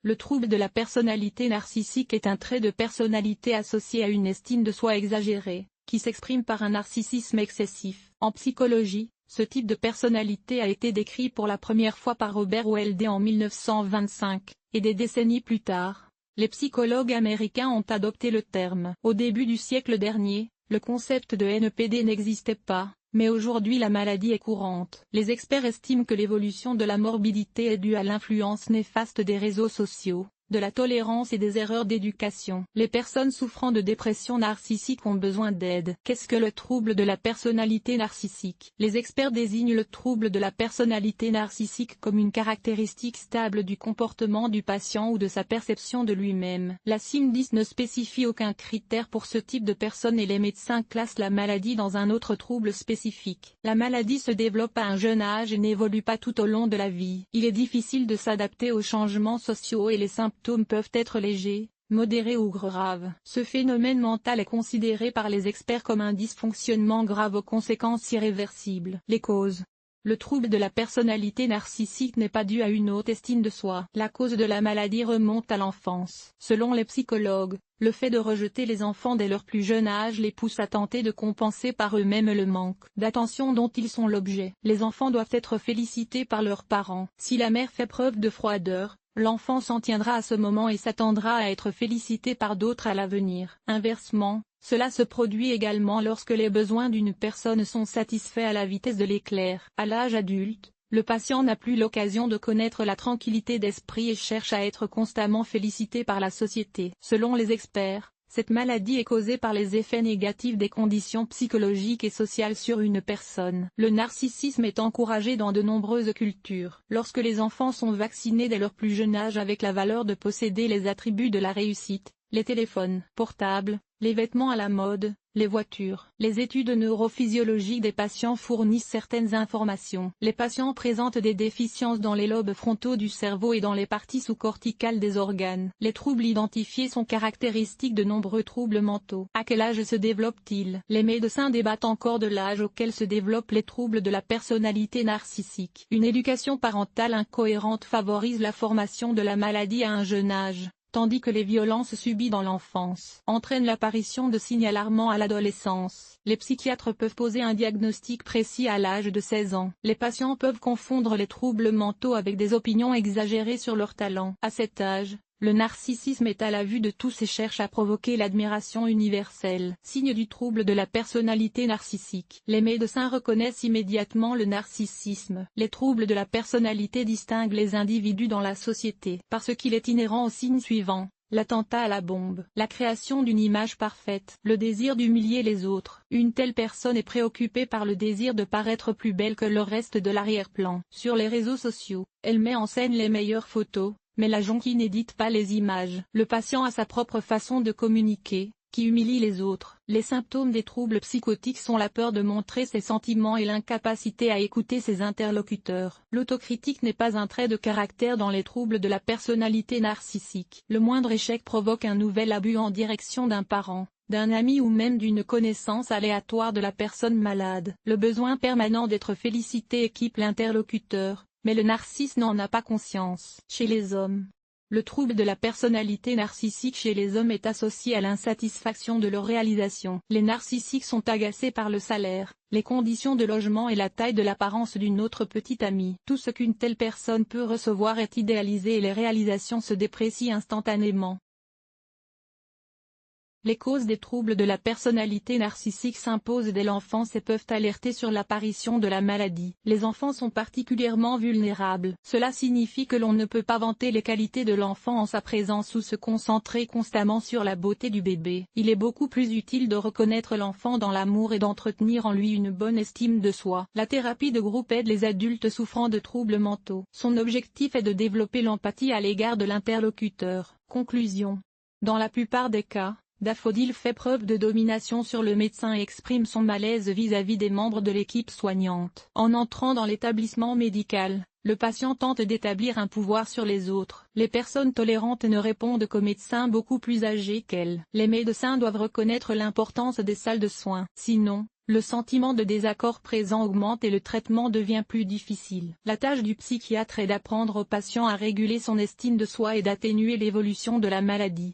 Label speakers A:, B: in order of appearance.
A: Le trouble de la personnalité narcissique est un trait de personnalité associé à une estime de soi exagérée, qui s'exprime par un narcissisme excessif. En psychologie, ce type de personnalité a été décrit pour la première fois par Robert Weldy en 1925, et des décennies plus tard, les psychologues américains ont adopté le terme. Au début du siècle dernier, le concept de NPD n'existait pas, mais aujourd'hui la maladie est courante. Les experts estiment que l'évolution de la morbidité est due à l'influence néfaste des réseaux sociaux, de la tolérance et des erreurs d'éducation. Les personnes souffrant de dépression narcissique ont besoin d'aide. Qu'est-ce que le trouble de la personnalité narcissique? Les experts désignent le trouble de la personnalité narcissique comme une caractéristique stable du comportement du patient ou de sa perception de lui-même. La CIM-10 ne spécifie aucun critère pour ce type de personne et les médecins classent la maladie dans un autre trouble spécifique. La maladie se développe à un jeune âge et n'évolue pas tout au long de la vie. Il est difficile de s'adapter aux changements sociaux et les symptômes peuvent être légers, modérés ou graves. Ce phénomène mental est considéré par les experts comme un dysfonctionnement grave aux conséquences irréversibles. Les causes. Le trouble de la personnalité narcissique n'est pas dû à une haute estime de soi. La cause de la maladie remonte à l'enfance. Selon les psychologues, le fait de rejeter les enfants dès leur plus jeune âge les pousse à tenter de compenser par eux-mêmes le manque d'attention dont ils sont l'objet. Les enfants doivent être félicités par leurs parents. Si la mère fait preuve de froideur, l'enfant s'en tiendra à ce moment et s'attendra à être félicité par d'autres à l'avenir. Inversement, cela se produit également lorsque les besoins d'une personne sont satisfaits à la vitesse de l'éclair. À l'âge adulte, le patient n'a plus l'occasion de connaître la tranquillité d'esprit et cherche à être constamment félicité par la société. Selon les experts, cette maladie est causée par les effets négatifs des conditions psychologiques et sociales sur une personne. Le narcissisme est encouragé dans de nombreuses cultures. Lorsque les enfants sont vaccinés dès leur plus jeune âge avec la valeur de posséder les attributs de la réussite, les téléphones portables, les vêtements à la mode, les voitures. Les études neurophysiologiques des patients fournissent certaines informations. Les patients présentent des déficiences dans les lobes frontaux du cerveau et dans les parties sous-corticales des organes. Les troubles identifiés sont caractéristiques de nombreux troubles mentaux. À quel âge se développent-ils? Les médecins débattent encore de l'âge auquel se développent les troubles de la personnalité narcissique. Une éducation parentale incohérente favorise la formation de la maladie à un jeune âge, tandis que les violences subies dans l'enfance entraînent l'apparition de signes alarmants à l'adolescence. Les psychiatres peuvent poser un diagnostic précis à l'âge de 16 ans. Les patients peuvent confondre les troubles mentaux avec des opinions exagérées sur leur talent. À cet âge, le narcissisme est à la vue de tous et cherche à provoquer l'admiration universelle. Signe du trouble de la personnalité narcissique. Les médecins reconnaissent immédiatement le narcissisme. Les troubles de la personnalité distinguent les individus dans la société parce qu'il est inhérent aux signes suivants. L'attentat à la bombe, la création d'une image parfaite, le désir d'humilier les autres. Une telle personne est préoccupée par le désir de paraître plus belle que le reste de l'arrière-plan. Sur les réseaux sociaux, elle met en scène les meilleures photos, mais la jonquille n'édite pas les images. Le patient a sa propre façon de communiquer, qui humilie les autres. Les symptômes des troubles psychotiques sont la peur de montrer ses sentiments et l'incapacité à écouter ses interlocuteurs. L'autocritique n'est pas un trait de caractère dans les troubles de la personnalité narcissique. Le moindre échec provoque un nouvel abus en direction d'un parent, d'un ami ou même d'une connaissance aléatoire de la personne malade. Le besoin permanent d'être félicité équipe l'interlocuteur, mais le narcisse n'en a pas conscience. Chez les hommes, le trouble de la personnalité narcissique chez les hommes est associé à l'insatisfaction de leur réalisation. Les narcissiques sont agacés par le salaire, les conditions de logement et la taille de l'apparence d'une autre petite amie. Tout ce qu'une telle personne peut recevoir est idéalisé et les réalisations se déprécient instantanément. Les causes des troubles de la personnalité narcissique s'imposent dès l'enfance et peuvent alerter sur l'apparition de la maladie. Les enfants sont particulièrement vulnérables. Cela signifie que l'on ne peut pas vanter les qualités de l'enfant en sa présence ou se concentrer constamment sur la beauté du bébé. Il est beaucoup plus utile de reconnaître l'enfant dans l'amour et d'entretenir en lui une bonne estime de soi. La thérapie de groupe aide les adultes souffrant de troubles mentaux. Son objectif est de développer l'empathie à l'égard de l'interlocuteur. Conclusion. Dans la plupart des cas, Daffodil fait preuve de domination sur le médecin et exprime son malaise vis-à-vis des membres de l'équipe soignante. En entrant dans l'établissement médical, le patient tente d'établir un pouvoir sur les autres. Les personnes tolérantes ne répondent qu'aux médecins beaucoup plus âgés qu'elles. Les médecins doivent reconnaître l'importance des salles de soins. Sinon, le sentiment de désaccord présent augmente et le traitement devient plus difficile. La tâche du psychiatre est d'apprendre au patient à réguler son estime de soi et d'atténuer l'évolution de la maladie.